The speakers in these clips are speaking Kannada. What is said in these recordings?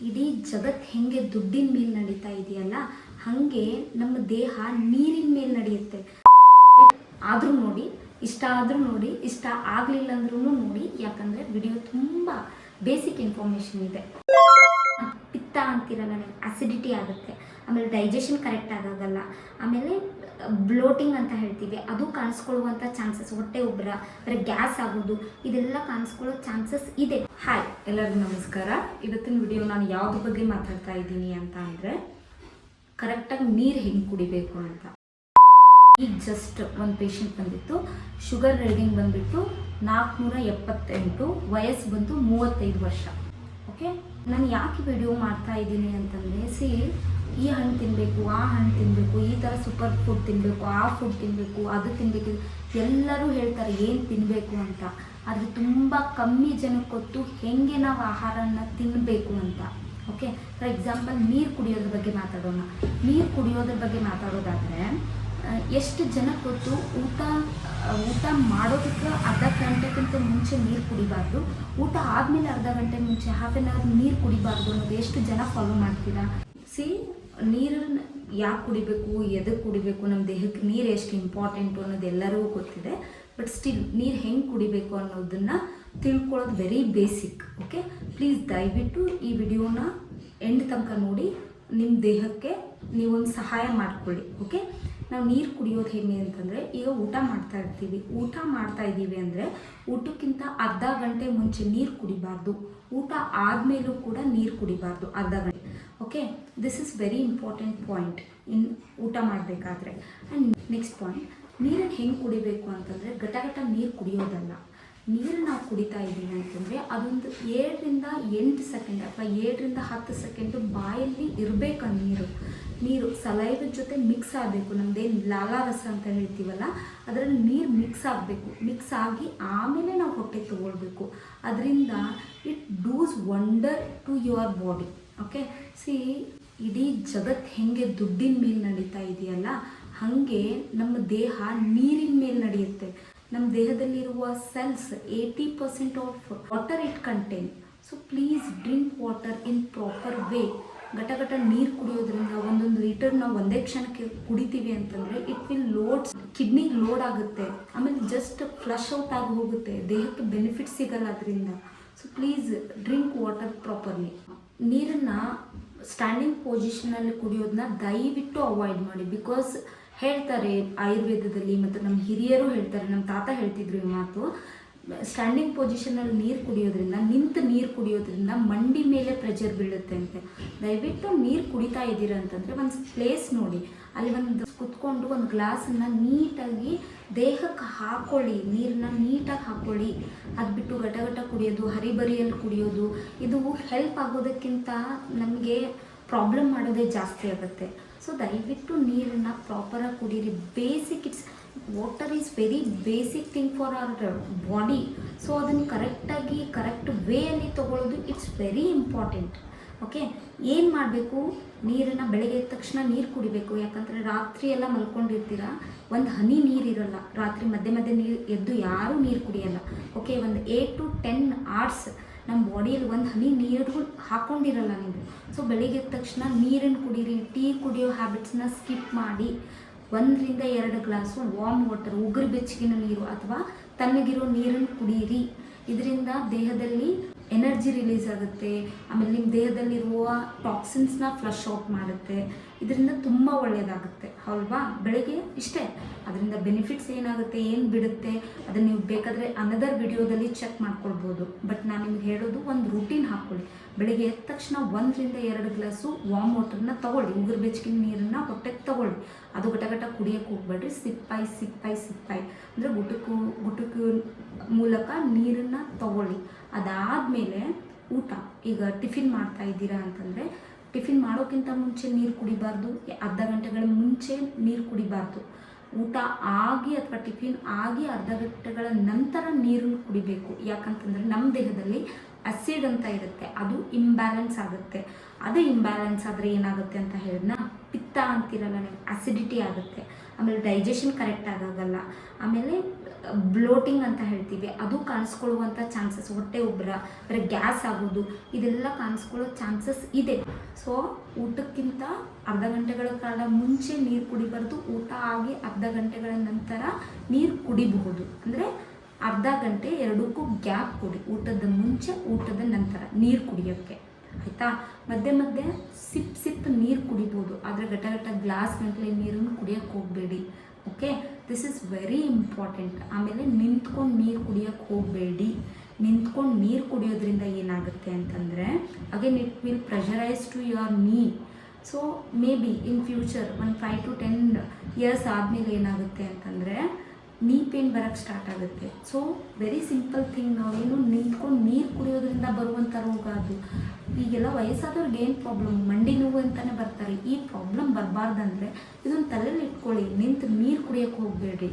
ಇಡೀ ಜಗತ್ತು ಹೆಂಗೆ ದುಡ್ಡಿನ ಮೇಲೆ ನಡೀತಾ ಇದೆಯಲ್ಲ, ಹಾಗೆ ನಮ್ಮ ದೇಹ ನೀರಿನ ಮೇಲೆ ನಡೆಯುತ್ತೆ. ಆದರೂ ನೋಡಿ, ಇಷ್ಟ ಆದರೂ ನೋಡಿ, ಇಷ್ಟ ಆಗಲಿಲ್ಲ ಅಂದ್ರೂ ನೋಡಿ, ಯಾಕಂದರೆ ವಿಡಿಯೋ ತುಂಬ ಬೇಸಿಕ್ ಇನ್ಫಾರ್ಮೇಷನ್ ಇದೆ. ಪಿತ್ತ ಅಂತಿರಲ್ಲ, ಅಸಿಡಿಟಿ ಆಗುತ್ತೆ, ಆಮೇಲೆ ಡೈಜೆಷನ್ ಕರೆಕ್ಟ್ ಆಗೋಲ್ಲ, ಆಮೇಲೆ ಬ್ಲೋಟಿಂಗ್ ಅಂತ ಹೇಳ್ತೀವಿ, ಅದು ಕಾಣಿಸ್ಕೊಳ್ಳುವಂಥ ಚಾನ್ಸಸ್, ಹೊಟ್ಟೆ ಉಬ್ಬರ, ಬರೀ ಗ್ಯಾಸ್ ಆಗೋದು, ಇದೆಲ್ಲ ಕಾಣಿಸ್ಕೊಳ್ಳೋ ಚಾನ್ಸಸ್ ಇದೆ. ಹಾಯ್ ಎಲ್ಲರಿಗೂ ನಮಸ್ಕಾರ. ಇವತ್ತಿನ ವಿಡಿಯೋ ನಾನು ಯಾವುದ್ರ ಬಗ್ಗೆ ಮಾತಾಡ್ತಾ ಇದ್ದೀನಿ ಅಂತ ಅಂದರೆ, ಕರೆಕ್ಟಾಗಿ ನೀರು ಹೆಂಗೆ ಕುಡಿಬೇಕು ಅಂತ. ಈಗ ಜಸ್ಟ್ ಒಂದು ಪೇಷಂಟ್ ಬಂದಿತ್ತು, ಶುಗರ್ ರೀಡಿಂಗ್ ಬಂದುಬಿಟ್ಟು 478, ವಯಸ್ಸು ಬಂತು 35 ವರ್ಷ. ಓಕೆ, ನಾನು ಯಾಕೆ ವಿಡಿಯೋ ಮಾಡ್ತಾ ಇದ್ದೀನಿ ಅಂತಂದರೆ, ಈ ಹಣ್ಣು ತಿನ್ನಬೇಕು, ಆ ಹಣ್ಣು ತಿನ್ನಬೇಕು, ಈ ಥರ ಸೂಪರ್ ಫುಡ್ ತಿನ್ನಬೇಕು, ಆ ಫುಡ್ ತಿನ್ನಬೇಕು, ಅದು ತಿನ್ನಬೇಕು, ಎಲ್ಲರೂ ಹೇಳ್ತಾರೆ ಏನು ತಿನ್ನಬೇಕು ಅಂತ. ಆದರೆ ತುಂಬ ಕಮ್ಮಿ ಜನಕ್ಕೆ ಗೊತ್ತು ಹೇಗೆ ನಾವು ಆಹಾರನ ತಿನ್ನಬೇಕು ಅಂತ. ಓಕೆ, ಫಾರ್ ಎಕ್ಸಾಂಪಲ್ ನೀರು ಕುಡಿಯೋದ್ರ ಬಗ್ಗೆ ಮಾತಾಡೋಣ. ನೀರು ಕುಡಿಯೋದ್ರ ಬಗ್ಗೆ ಮಾತಾಡೋದಾದರೆ, ಎಷ್ಟು ಜನಕ್ಕೆ ಗೊತ್ತು ಊಟ ಮಾಡೋದಕ್ಕೆ ಅರ್ಧ ಗಂಟೆಗಿಂತ ಮುಂಚೆ ನೀರು ಕುಡಿಬಾರ್ದು, ಊಟ ಆದಮೇಲೆ ಅರ್ಧ ಗಂಟೆ ಮುಂಚೆ ಹಾಫ್ ಆನ್ ಅವರ್ ನೀರು ಕುಡಿಬಾರ್ದು ಅನ್ನೋದು ಎಷ್ಟು ಜನ ಫಾಲೋ ಮಾಡ್ತೀರಾ? ನೀರನ್ನು ಯಾಕೆ ಕುಡಿಬೇಕು, ಎದಕ್ಕೆ ಕುಡಿಬೇಕು, ನಮ್ಮ ದೇಹಕ್ಕೆ ನೀರು ಎಷ್ಟು ಇಂಪಾರ್ಟೆಂಟು ಅನ್ನೋದು ಎಲ್ಲರಿಗೂ ಗೊತ್ತಿದೆ. ಬಟ್ ಸ್ಟಿಲ್ ನೀರು ಹೆಂಗೆ ಕುಡಿಬೇಕು ಅನ್ನೋದನ್ನು ತಿಳ್ಕೊಳ್ಳೋದು ವೆರಿ ಬೇಸಿಕ್. ಓಕೆ, ಪ್ಲೀಸ್ ದಯವಿಟ್ಟು ಈ ವಿಡಿಯೋನ ಎಂಡ್ ತನಕ ನೋಡಿ, ನಿಮ್ಮ ದೇಹಕ್ಕೆ ನೀವೊಂದು ಸಹಾಯ ಮಾಡಿಕೊಳ್ಳಿ. ಓಕೆ, ನಾವು ನೀರು ಕುಡಿಯೋದು ಹೇಗೆ ಅಂತಂದರೆ, ಈಗ ಊಟ ಮಾಡ್ತಾ ಇದ್ದೀವಿ ಅಂದರೆ ಊಟಕ್ಕಿಂತ ಅರ್ಧ ಗಂಟೆ ಮುಂಚೆ ನೀರು ಕುಡಿಬಾರ್ದು, ಊಟ ಆದಮೇಲೂ ಕೂಡ ನೀರು ಕುಡಿಬಾರ್ದು ಅರ್ಧ ಗಂಟೆ. Okay, this is very important point in ಊಟ ಮಾಡಬೇಕಾದ್ರೆ. ಆ್ಯಂಡ್ ನೆಕ್ಸ್ಟ್ ಪಾಯಿಂಟ್, ನೀರನ್ನು ಹೆಂಗೆ ಕುಡಿಬೇಕು ಅಂತಂದರೆ, ಘಟ ನೀರು ಕುಡಿಯೋದಲ್ಲ. ನೀರು ನಾವು ಕುಡಿತಾ ಇದ್ದೀವಿ ಅಂತಂದರೆ ಅದೊಂದು 7ರಿಂದ 8 ಸೆಕೆಂಡ್ ಅಥವಾ 7ರಿಂದ 10 ಸೆಕೆಂಡು ಬಾಯಲ್ಲಿ ಇರಬೇಕು. ನೀರು ಸಲೈವದ ಜೊತೆ ಮಿಕ್ಸ್ ಆಗಬೇಕು. ನಮ್ಮದೇನು ಲಾಲಾರಸ ಅಂತ ಹೇಳ್ತೀವಲ್ಲ, ಅದರಲ್ಲಿ ನೀರು ಮಿಕ್ಸ್ ಆಗಬೇಕು. ಮಿಕ್ಸ್ ಆಗಿ ಆಮೇಲೆ ನಾವು ಹೊಟ್ಟೆ ತೊಗೊಳ್ಬೇಕು. ಅದರಿಂದ it does wonder to your body. Okay, ಇಡೀ ಜಗತ್ತು ಹೆಂಗೆ ದುಡ್ಡಿನ ಮೇಲೆ ನಡೀತಾ ಇದೆಯಲ್ಲ, ಹಾಗೆ ನಮ್ಮ ದೇಹ ನೀರಿನ ಮೇಲೆ ನಡೆಯುತ್ತೆ. ನಮ್ಮ ದೇಹದಲ್ಲಿರುವ cells 80% of water it contain. So please drink water in proper way. ಘಟ ನೀರು ಕುಡಿಯೋದ್ರಿಂದ 1 ಲೀಟರ್ ನಾವು ಒಂದೇ ಕ್ಷಣಕ್ಕೆ ಕುಡಿತೀವಿ ಅಂತಂದರೆ ಇಟ್ ವಿಲ್ ಕಿಡ್ನಿಗೆ ಲೋಡ್ ಆಗುತ್ತೆ, ಆಮೇಲೆ ಜಸ್ಟ್ ಫ್ಲಶ್ ಔಟ್ ಆಗಿ ಹೋಗುತ್ತೆ, ದೇಹಕ್ಕೆ ಬೆನಿಫಿಟ್ ಸಿಗಲ್ಲ ಅದರಿಂದ. So please drink water properly. ನೀರನ್ನು ಸ್ಟ್ಯಾಂಡಿಂಗ್ ಪೊಸಿಷನಲ್ಲಿ ಕುಡಿಯೋದನ್ನ ದಯವಿಟ್ಟು ಅವಾಯ್ಡ್ ಮಾಡಿ. ಬಿಕಾಸ್ ಹೇಳ್ತಾರೆ ಆಯುರ್ವೇದದಲ್ಲಿ, ಮತ್ತು ನಮ್ಮ ಹಿರಿಯರು ಹೇಳ್ತಾರೆ, ನಮ್ಮ ತಾತ ಹೇಳ್ತಿದ್ರು ಈ ಮಾತು, ಸ್ಟ್ಯಾಂಡಿಂಗ್ ಪೊಸಿಷನಲ್ಲಿ ನೀರು ಕುಡಿಯೋದ್ರಿಂದ, ನಿಂತು ನೀರು ಕುಡಿಯೋದ್ರಿಂದ ಮಂಡಿ ಮೇಲೆ ಪ್ರೆಷರ್ ಬೀಳುತ್ತೆ ಅಂತೆ. ದಯವಿಟ್ಟು ನೀರು ಕುಡಿತಾ ಇದ್ದೀರ ಅಂತಂದರೆ ಒಂದು ಪ್ಲೇಸ್ ನೋಡಿ, ಅಲ್ಲಿ ಒಂದು ಕುತ್ಕೊಂಡು ಒಂದು ಗ್ಲಾಸನ್ನು ನೀಟಾಗಿ ದೇಹಕ್ಕೆ ಹಾಕ್ಕೊಳ್ಳಿ, ನೀರನ್ನ ನೀಟಾಗಿ ಹಾಕ್ಕೊಳ್ಳಿ. ಅದು ಬಿಟ್ಟು ಘಟ ಕುಡಿಯೋದು, ಹರಿಬರಿಯಲ್ಲಿ ಕುಡಿಯೋದು, ಇದು ಹೆಲ್ಪ್ ಆಗೋದಕ್ಕಿಂತ ನಮಗೆ ಪ್ರಾಬ್ಲಮ್ ಮಾಡೋದೇ ಜಾಸ್ತಿ ಆಗುತ್ತೆ. ಸೊ ದಯವಿಟ್ಟು ನೀರನ್ನು ಪ್ರಾಪರಾಗಿ ಕುಡೀರಿ. Basic, water is very basic thing for our body. So ಅದನ್ನು ಕರೆಕ್ಟ್ ವೇಯಲ್ಲಿ ತೊಗೊಳ್ಳೋದು ಇಟ್ಸ್ ವೆರಿ ಇಂಪಾರ್ಟೆಂಟ್. ಓಕೆ, ಏನು ಮಾಡಬೇಕು, ನೀರನ್ನು ಬೆಳಗ್ಗೆ ಎದ್ದ ತಕ್ಷಣ ನೀರು ಕುಡಿಬೇಕು. ಯಾಕಂದರೆ ರಾತ್ರಿ ಎಲ್ಲ ಮಲ್ಕೊಂಡಿರ್ತೀರ, ಒಂದು ಹನಿ ನೀರಿರಲ್ಲ ರಾತ್ರಿ, ಮಧ್ಯೆ ನೀರು ಎದ್ದು ಯಾರೂ ನೀರು ಕುಡಿಯಲ್ಲ. ಓಕೆ, ಒಂದು 8 to 10 hours ನಮ್ಮ ಬಾಡಿಯಲ್ಲಿ ಒಂದು ಹನಿ ನೀರು ಹಾಕ್ಕೊಂಡಿರಲ್ಲ ನೀವು. ಸೊ ಬೆಳಿಗ್ಗೆ ಎದ್ದ ತಕ್ಷಣ ನೀರನ್ನು ಕುಡೀರಿ. ಟೀ ಕುಡಿಯೋ ಹ್ಯಾಬಿಟ್ಸ್ನ ಸ್ಕಿಪ್ ಮಾಡಿ 1ರಿಂದ 2 ಗ್ಲಾಸು ವಾರ್ಮ್ ವಾಟರ್, ಉಗುರು ಬೆಚ್ಚಗಿನ ನೀರು ಅಥವಾ ತಣ್ಣಗಿರೋ ನೀರನ್ನು ಕುಡೀರಿ. ಇದರಿಂದ ದೇಹದಲ್ಲಿ ಎನರ್ಜಿ ರಿಲೀಸ್ ಆಗುತ್ತೆ, ಆಮೇಲೆ ನಿಮ್ಮ ದೇಹದಲ್ಲಿರುವ ಟಾಕ್ಸಿನ್ಸ್ನ ಫ್ಲಶ್ ಔಟ್ ಮಾಡುತ್ತೆ. ಇದರಿಂದ ತುಂಬ ಒಳ್ಳೆಯದಾಗುತ್ತೆ ಅಲ್ವಾ. ಬೆಳಗ್ಗೆ ಇಷ್ಟೇ, ಅದರಿಂದ ಬೆನಿಫಿಟ್ಸ್ ಏನಾಗುತ್ತೆ, ಏನು ಬಿಡುತ್ತೆ, ಅದನ್ನು ನೀವು ಬೇಕಾದರೆ ಅನದರ್ ವಿಡಿಯೋದಲ್ಲಿ ಚೆಕ್ ಮಾಡ್ಕೊಳ್ಬೋದು. ಬಟ್ ನಾನು ನಿಮ್ಗೆ ಹೇಳೋದು, ಒಂದು ರೂಟೀನ್ ಹಾಕ್ಕೊಳ್ಳಿ. ಬೆಳಗ್ಗೆ ಎದ್ದ ತಕ್ಷಣ 1ರಿಂದ 2 ಗ್ಲಾಸು ವಾರ್ಮ್ ವಾಟರ್ನ ತೊಗೊಳ್ಳಿ, ಉಗುರು ಬೆಚ್ಚಗಿನ ನೀರನ್ನು ಹೊಟ್ಟೆಗೆ ತೊಗೊಳ್ಳಿ. ಅದು ಘಟ ಕುಡಿಯೋಕ್ಕೆ ಹೋಗ್ಬೇಡ್ರಿ, ಸಿಪ್ಪಾಯಿ ಅಂದರೆ ಗುಟುಕು ಮೂಲಕ ನೀರನ್ನು ತೊಗೊಳ್ಳಿ. ಅದಾದಮೇಲೆ ಊಟ. ಈಗ ಟಿಫಿನ್ ಮಾಡ್ತಾ ಇದ್ದೀರಾ ಅಂತಂದರೆ, ಟಿಫಿನ್ ಮಾಡೋಕ್ಕಿಂತ ಮುಂಚೆ ನೀರು ಕುಡಿಬಾರ್ದು, ಅರ್ಧ ಗಂಟೆಗಳ ಮುಂಚೆ ನೀರು ಕುಡಿಬಾರ್ದು. ಊಟ ಆಗಿ ಅಥವಾ ಟಿಫಿನ್ ಆಗಿ ಅರ್ಧ ಗಂಟೆಗಳ ನಂತರ ನೀರನ್ನು ಕುಡಿಬೇಕು. ಯಾಕಂತಂದರೆ ನಮ್ಮ ದೇಹದಲ್ಲಿ ಆಸಿಡ್ ಅಂತ ಇರುತ್ತೆ, ಅದು ಇಂಬ್ಯಾಲೆನ್ಸ್ ಆಗುತ್ತೆ. ಅದು ಇಂಬ್ಯಾಲೆನ್ಸ್ ಆದರೆ ಏನಾಗುತ್ತೆ ಅಂತ ಹೇಳಿದ್ನ, ಪಿತ್ತ ಅಂತಿರಲ್ಲ, ಅಸಿಡಿಟಿ ಆಗುತ್ತೆ, ಆಮೇಲೆ ಡೈಜೆಷನ್ ಕರೆಕ್ಟ್ ಆಗೋಲ್ಲ, ಆಮೇಲೆ ಬ್ಲೋಟಿಂಗ್ ಅಂತ ಹೇಳ್ತೀವಿ, ಅದು ಕಾಣಿಸ್ಕೊಳ್ಳುವಂಥ ಚಾನ್ಸಸ್, ಹೊಟ್ಟೆ ಉಬ್ಬರ, ಬರೀ ಗ್ಯಾಸ್ ಆಗೋದು, ಇದೆಲ್ಲ ಕಾಣಿಸ್ಕೊಳ್ಳೋ ಚಾನ್ಸಸ್ ಇದೆ. ಸೊ ಊಟಕ್ಕಿಂತ ಅರ್ಧ ಗಂಟೆಗಳ ಕಾಲ ಮುಂಚೆ ನೀರು ಕುಡಿಬಾರ್ದು, ಊಟ ಆಗಿ ಅರ್ಧ ಗಂಟೆಗಳ ನಂತರ ನೀರು ಕುಡಿಬಹುದು. ಅಂದರೆ ಅರ್ಧ ಗಂಟೆ ಎರಡಕ್ಕೂ ಗ್ಯಾಪ್ ಕೊಡಿ, ಊಟದ ಮುಂಚೆ ಊಟದ ನಂತರ ನೀರು ಕುಡಿಯೋಕ್ಕೆ, ಆಯಿತಾ. ಮಧ್ಯೆ ಮಧ್ಯೆ ಸಿಪ್ ನೀರು ಕುಡಿಬೋದು, ಆದರೆ ಘಟ ಗ್ಲಾಸ್ ಗಂಟಲೆ ನೀರನ್ನು ಕುಡಿಯೋಕ್ಕೆ ಹೋಗಬೇಡಿ. Okay, this is very important. ಆಮೇಲೆ ನಿಂತ್ಕೊಂಡು ನೀರು ಕುಡಿಯೋಕ್ಕೆ ಹೋಗಬೇಡಿ. ನಿಂತ್ಕೊಂಡು ನೀರು ಕುಡಿಯೋದ್ರಿಂದ ಏನಾಗುತ್ತೆ ಅಂತಂದರೆ again it will pressurise to your knee. So maybe in future ಒಂದು 5 to 10 years ಆದಮೇಲೆ ಏನಾಗುತ್ತೆ ಅಂತಂದರೆ ನೀ ಪೇನ್ ಬರೋಕ್ಕೆ ಸ್ಟಾರ್ಟ್ ಆಗುತ್ತೆ. ಸೊ ವೆರಿ ಸಿಂಪಲ್ ಥಿಂಗ್, ನಾವೇನು ನಿಂತ್ಕೊಂಡು ನೀರು ಕುಡಿಯೋದ್ರಿಂದ ಬರುವಂಥ ರೋಗ ಅದು. ಈಗೆಲ್ಲ ವಯಸ್ಸಾದವ್ರಿಗೆ ಏನು ಪ್ರಾಬ್ಲಮ್, ಮಂಡಿ ನೋವು ಅಂತಲೇ ಬರ್ತಾರೆ. ಈ ಪ್ರಾಬ್ಲಮ್ ಬರಬಾರ್ದಂದ್ರೆ ಇದನ್ನು ತಲೆಯಲ್ಲಿ ಇಟ್ಕೊಳ್ಳಿ, ನಿಂತು ನೀರು ಕುಡಿಯೋಕ್ಕೆ ಹೋಗಬೇಡಿ.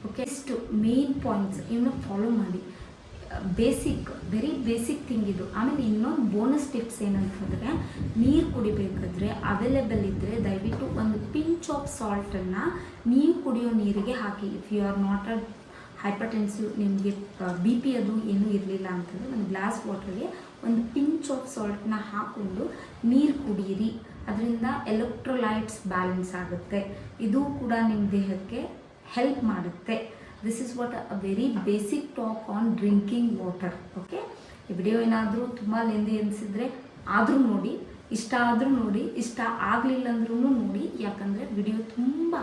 ಓಕೆ, ಇಷ್ಟು ಮೇನ್ ಪಾಯಿಂಟ್ಸ್ ಇವನ್ನ ಫಾಲೋ ಮಾಡಿ. ವೆರಿ ಬೇಸಿಕ್ ಥಿಂಗ್ ಇದು. ಆಮೇಲೆ ಇನ್ನೊಂದು ಬೋನಸ್ ಟಿಪ್ಸ್ ಏನಂತಂದರೆ, ನೀರು ಕುಡಿಬೇಕಾದ್ರೆ ಅವೈಲೇಬಲ್ ಇದ್ದರೆ ದಯವಿಟ್ಟು ಒಂದು ಪಿಂಚ್ ಆಫ್ ಸಾಲ್ಟನ್ನು ನೀವು ಕುಡಿಯೋ ನೀರಿಗೆ ಹಾಕಿ. If you are not a hypertensive, ನಿಮಗೆ BP ಅದು ಏನೂ ಇರಲಿಲ್ಲ ಅಂತಂದರೆ ಒಂದು ಗ್ಲಾಸ್ ವಾಟರ್ಗೆ ಒಂದು ಪಿಂಚ್ ಆಫ್ ಸಾಲ್ಟನ್ನ ಹಾಕ್ಕೊಂಡು ನೀರು ಕುಡಿಯಿರಿ. ಅದರಿಂದ ಎಲೆಕ್ಟ್ರೋಲೈಟ್ಸ್ ಬ್ಯಾಲೆನ್ಸ್ ಆಗುತ್ತೆ, ಇದು ಕೂಡ ನಿಮ್ಮ ದೇಹಕ್ಕೆ ಹೆಲ್ಪ್ ಮಾಡುತ್ತೆ. This is what a very basic talk on drinking water. Okay, ಈ ವಿಡಿಯೋ ಏನಾದರೂ ತುಂಬ ಲೆಂದಿ ಅನಿಸಿದರೆ ಆದರೂ ನೋಡಿ, ಇಷ್ಟ ಆದರೂ ನೋಡಿ, ಇಷ್ಟ ಆಗಲಿಲ್ಲ ಅಂದ್ರೂ ನೋಡಿ, ಯಾಕಂದರೆ ವಿಡಿಯೋ ತುಂಬ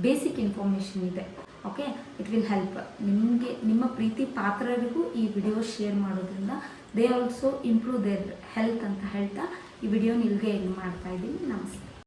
ಬೇಸಿಕ್ ಇನ್ಫಾರ್ಮೇಷನ್ ಇದೆ. Okay, it will help. ನಿಮಗೆ ನಿಮ್ಮ ಪ್ರೀತಿ ಪಾತ್ರರಿಗೂ ಈ ವಿಡಿಯೋ ಶೇರ್ ಮಾಡೋದ್ರಿಂದ they also improve their health ಅಂತ ಹೇಳ್ತಾ ಈ ವಿಡಿಯೋನ ಇಲ್ಲಿಗೆ ಎಂಡ್ ಮಾಡ್ತಾ ಇದ್ದೀನಿ. ನಮಸ್ತೆ.